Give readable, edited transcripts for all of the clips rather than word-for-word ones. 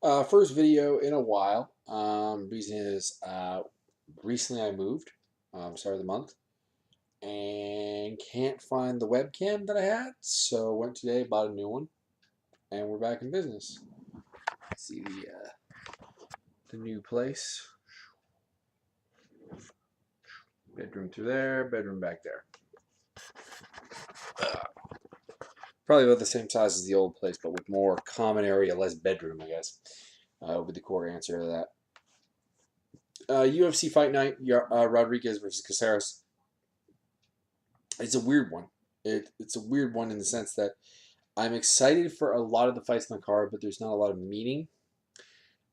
First video in a while. Reason is recently I moved, start of the month, and can't find the webcam that I had. So went today, bought a new one, and we're back in business. See the new place. Bedroom through there, bedroom back there. Probably about the same size as the old place, but with more common area, less bedroom, I guess. Would be the core answer to that. UFC fight night, Rodriguez versus Caceres. It's a weird one. It's a weird one in the sense that I'm excited for a lot of the fights on the card, but there's not a lot of meaning,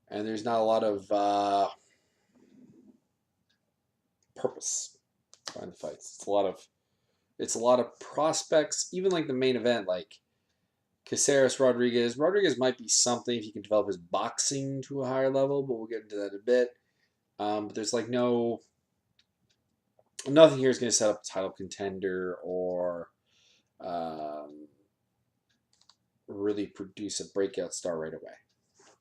and there's not a lot of purpose behind the fights. It's a lot of prospects. Even like the main event, like Caceres Rodriguez. Rodriguez might be something if he can develop his boxing to a higher level, but we'll get into that in a bit. But there's like nothing here is going to set up a title contender or really produce a breakout star right away.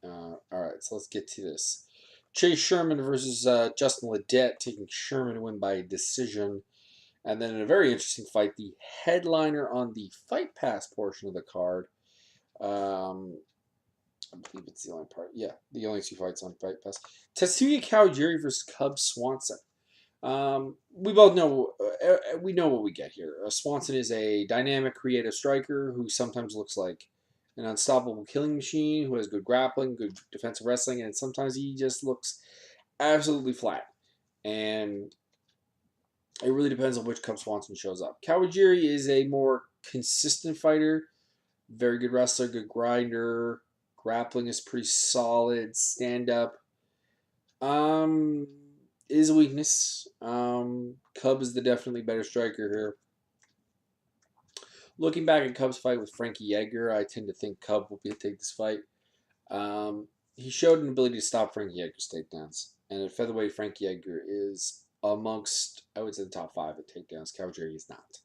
All right, so let's get to this. Chase Sherman versus Justin Ledet, taking Sherman to win by decision. And then in a very interesting fight, the headliner on the Fight Pass portion of the card. I believe it's the only part. Yeah, the only two fights on Fight Pass. Tetsuya Kawajiri versus Cub Swanson. We both know we know what we get here. Swanson is a dynamic, creative striker who sometimes looks like an unstoppable killing machine, who has good grappling, good defensive wrestling, and sometimes he just looks absolutely flat. And it really depends on which Cub Swanson shows up. Kawajiri is a more consistent fighter, very good wrestler, good grinder. Grappling is pretty solid. Stand up. Um, is a weakness. Cub is the definitely better striker here. Looking back at Cub's fight with Frankie Edgar, I tend to think Cub will take this fight. He showed an ability to stop Frankie Edgar's takedowns, and at featherweight, Frankie Edgar is amongst, I would say, the top five at takedowns. Kawajiri is not.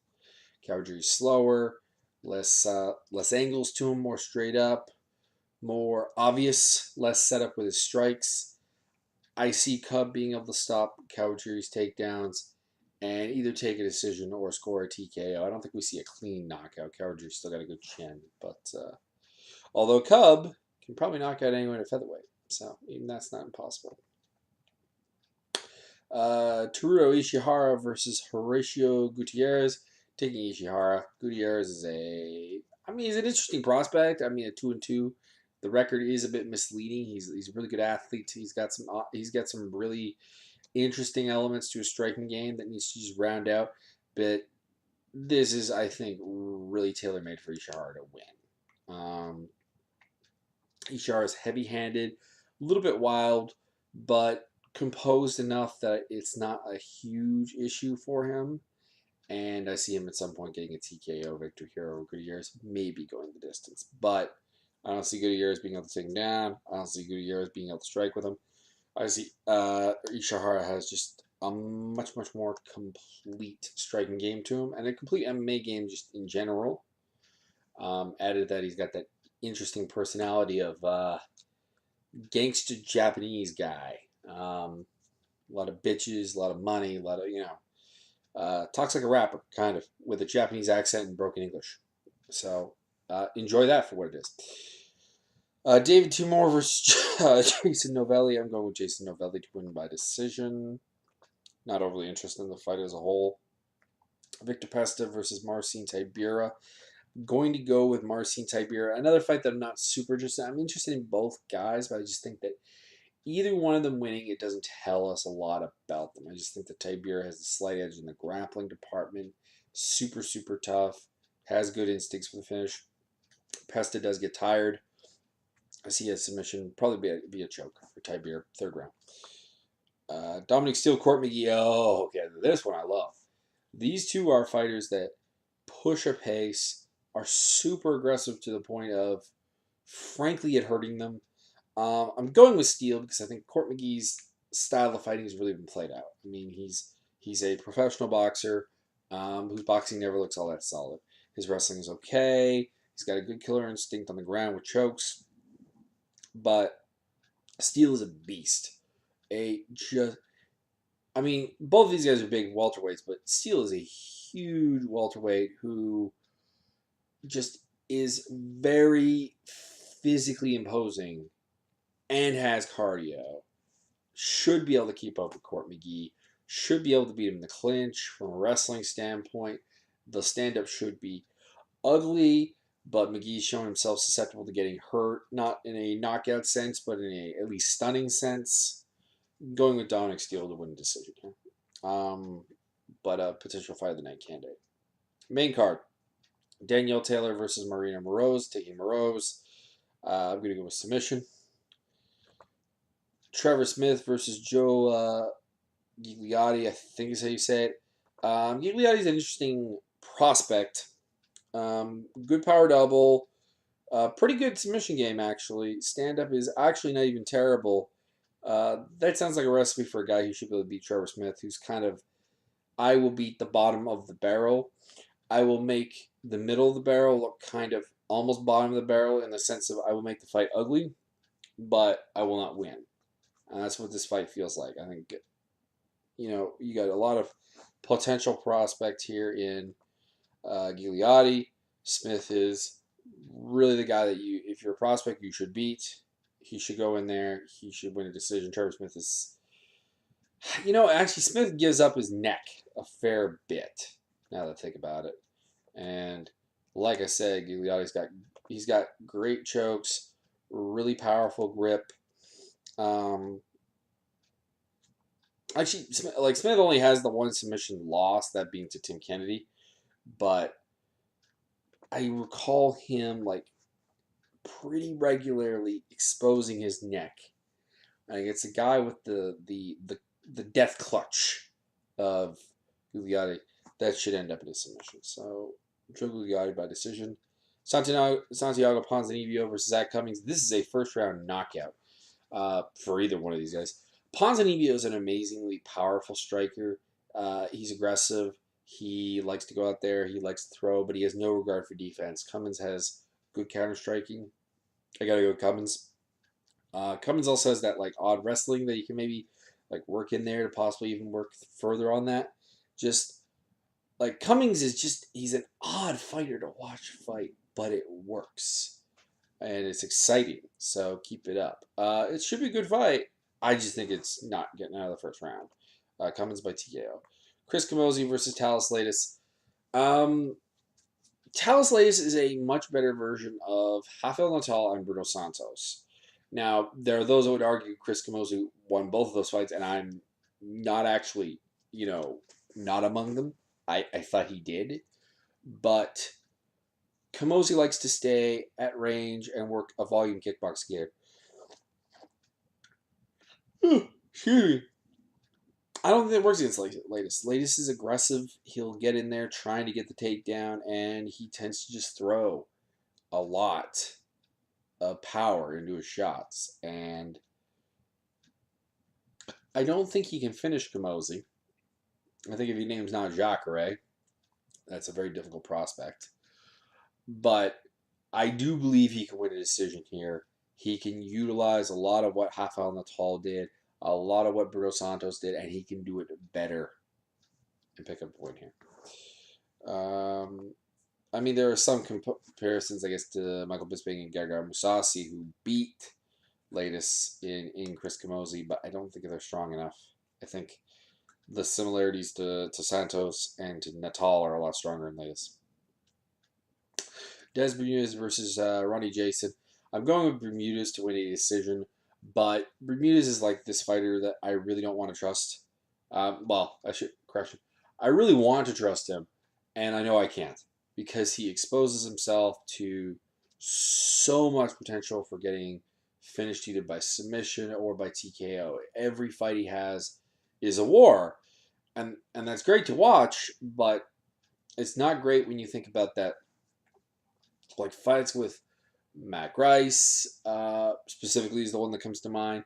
Kawajiri is slower, less angles to him, more straight up, more obvious, less setup with his strikes. I see Cub being able to stop Kawajiri's takedowns and either take a decision or score a TKO. I don't think we see a clean knockout. Kawajiri's still got a good chin, but although Cub can probably knock out anyone at featherweight, so even that's not impossible. Teruto Ishihara versus Horacio Gutierrez, taking Ishihara. Gutierrez is he's an interesting prospect. I mean, at 2-2, the record is a bit misleading. He's a really good athlete. He's got some really interesting elements to his striking game that needs to just round out. But this is, I think, really tailor made for Ishihara to win. Ishihara is heavy-handed, a little bit wild, but composed enough that it's not a huge issue for him. And I see him at some point getting a TKO victory here over Gutierrez, maybe going the distance. But I don't see Gutierrez being able to take him down. I don't see Gutierrez being able to strike with him. I see Ishihara has just a much, much more complete striking game to him and a complete MMA game just in general. Added that he's got that interesting personality of gangster Japanese guy. A lot of bitches, a lot of money, a lot of, talks like a rapper, kind of, with a Japanese accent and broken English. So enjoy that for what it is. David Timur versus Jason Novelli. I'm going with Jason Novelli to win by decision. Not overly interested in the fight as a whole. Victor Pesta versus Marcin Tybura. Going to go with Marcin Tybura. Another fight that I'm not super interested in. I'm interested in both guys, but I just think that either one of them winning, it doesn't tell us a lot about them. I just think that Tybura has a slight edge in the grappling department. Super, super tough. Has good instincts for the finish. Pesta does get tired. I see a submission, probably be a choke for Tybura, third round. Dominic Steele, Court McGee. Oh, okay, this one I love. These two are fighters that push a pace, are super aggressive to the point of, frankly, it hurting them. I'm going with Steele because I think Court McGee's style of fighting has really been played out. I mean, he's a professional boxer whose boxing never looks all that solid. His wrestling is okay. He's got a good killer instinct on the ground with chokes. But Steele is a beast. A just, I mean, both of these guys are big welterweights, but Steele is a huge welterweight who just is very physically imposing and has cardio. Should be able to keep up with Court McGee. Should be able to beat him in the clinch from a wrestling standpoint. The stand up should be ugly, but McGee's shown himself susceptible to getting hurt, not in a knockout sense, but in a at least stunning sense. Going with Dominic Steele to win decision here. But a potential fight of the night candidate. Main card: Danielle Taylor versus Marina Moroz. Taking Moroz. I'm going to go with submission. Trevor Smith versus Joe Gigliotti, I think is how you say it. Gigliotti's an interesting prospect. Good power double. Pretty good submission game, actually. Stand up is actually not even terrible. That sounds like a recipe for a guy who should be able to beat Trevor Smith, who's kind of, I will beat the bottom of the barrel. I will make the middle of the barrel look kind of almost bottom of the barrel in the sense of I will make the fight ugly, but I will not win. And that's what this fight feels like. I think, you got a lot of potential prospect here in Gigliotti. Smith is really the guy that if you're a prospect, you should beat. He should go in there. He should win a decision. Trevor Smith is, actually, Smith gives up his neck a fair bit, now that I think about it. And like I said, he's got great chokes, really powerful grip. Actually, like Smith only has the one submission loss, that being to Tim Kennedy, but I recall him like pretty regularly exposing his neck. Like it's a guy with the death clutch of Gugliotti that should end up in a submission. So Joe Gugliotti by decision. Santiago Ponzinibbio versus Zach Cummings. This is a first round knockout for either one of these guys. Ponzinibbio is an amazingly powerful striker. He's aggressive. He likes to go out there. He likes to throw, but he has no regard for defense. Cummins has good counter striking. I gotta go with Cummins. Cummins also has that like odd wrestling that you can maybe like work in there to possibly even work further on that. Just like Cummings is he's an odd fighter to watch fight, but it works and it's exciting. So keep it up. It should be a good fight. I just think it's not getting out of the first round. Cummins by TKO. Chris Camozzi versus Talis Latis. Talis Latis is a much better version of Rafael Natal and Bruno Santos. Now, there are those that would argue Chris Camozzi won both of those fights, and I'm not actually, not among them. I thought he did. But Camozzi likes to stay at range and work a volume kickbox game. Excuse me. I don't think it works against Latis. Latis is aggressive. He'll get in there trying to get the takedown, and he tends to just throw a lot of power into his shots. And I don't think he can finish Camozzi. I think if your name's not Jacare, that's a very difficult prospect. But I do believe he can win a decision here. He can utilize a lot of what Rafael Natal did, a lot of what Bruno Santos did, and he can do it better and pick up a win here. I mean, there are some comparisons, I guess, to Michael Bisping and Gegard Mousasi, who beat Latis in Chris Camozzi, but I don't think they're strong enough. I think the similarities to Santos and to Natal are a lot stronger in Latis. Des Bermudez versus Ronnie Jason. I'm going with Bermudez to win a decision, but Bermudez is like this fighter that I really don't want to trust. I should correction. I really want to trust him, and I know I can't because he exposes himself to so much potential for getting finished either by submission or by TKO. Every fight he has is a war, and that's great to watch, but it's not great when you think about that. Like fights with Matt Grice, specifically, is the one that comes to mind.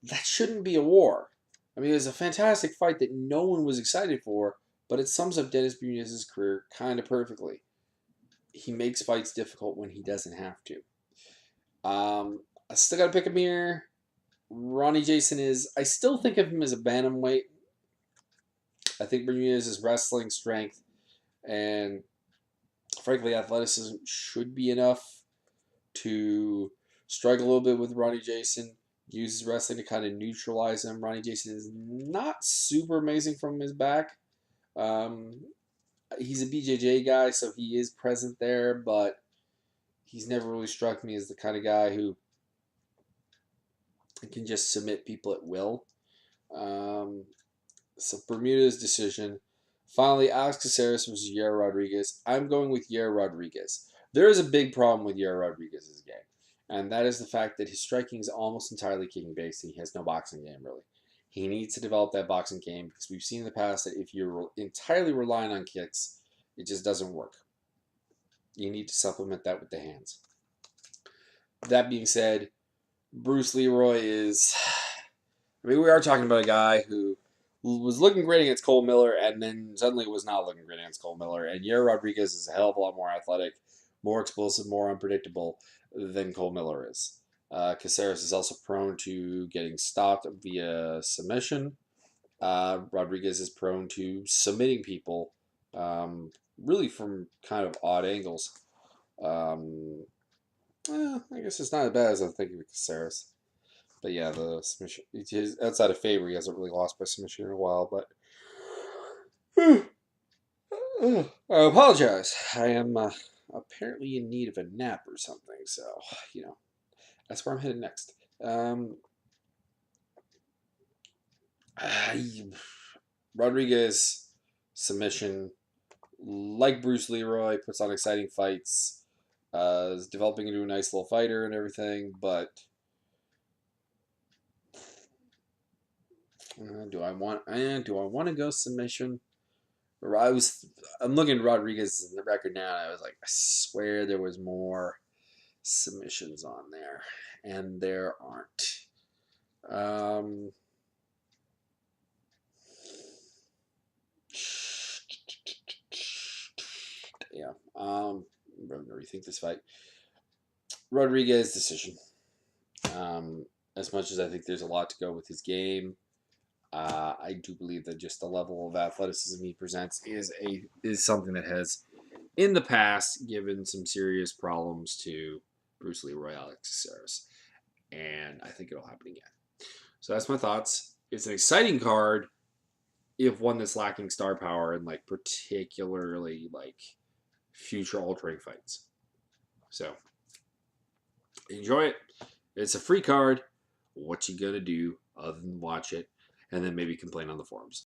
That shouldn't be a war. I mean, it was a fantastic fight that no one was excited for, but it sums up Dennis Bermudez's career kind of perfectly. He makes fights difficult when he doesn't have to. I still got to pick him here. Ronnie Jason is. I still think of him as a bantamweight. I think Bermudez's wrestling strength and, frankly, athleticism should be enough to struggle a little bit with Ronnie Jason. Uses wrestling to kind of neutralize him. Ronnie Jason is not super amazing from his back. Um, he's a BJJ guy, so he is present there, but he's never really struck me as the kind of guy who can just submit people at will. Um, so Bermuda's decision. Finally, Alex Caceres versus Yair Rodriguez. I'm going with Yair Rodriguez. There is a big problem with Yair Rodriguez's game, and that is the fact that his striking is almost entirely kicking based. He has no boxing game, really. He needs to develop that boxing game because we've seen in the past that if you're entirely relying on kicks, it just doesn't work. You need to supplement that with the hands. That being said, Bruce Leroy is. I mean, we are talking about a guy who was looking great against Cole Miller and then suddenly was not looking great against Cole Miller. And Yair Rodriguez is a hell of a lot more athletic, more explosive, more unpredictable than Cole Miller is. Caceres is also prone to getting stopped via submission. Rodriguez is prone to submitting people, really from kind of odd angles. I guess it's not as bad as I'm thinking with Caceres. But yeah, the submission, outside of Faber, he hasn't really lost by submission in a while. But I apologize. I am apparently in need of a nap or something. So, that's where I'm headed next. I, Rodriguez, submission, like Bruce Leroy, puts on exciting fights, is developing into a nice little fighter and everything, but do I want to go submission? I'm looking at Rodriguez's record now, and I was like, I swear there was more submissions on there, and there aren't. Um, yeah. I'm going to rethink this fight. Rodriguez decision. As much as I think there's a lot to go with his game, I do believe that just the level of athleticism he presents is something that has, in the past, given some serious problems to Bruce Leroy, Alex Caceres, and I think it'll happen again. So that's my thoughts. It's an exciting card, if one that's lacking star power and like particularly like future altering fights. So enjoy it. It's a free card. What you gonna do other than watch it and then maybe complain on the forums?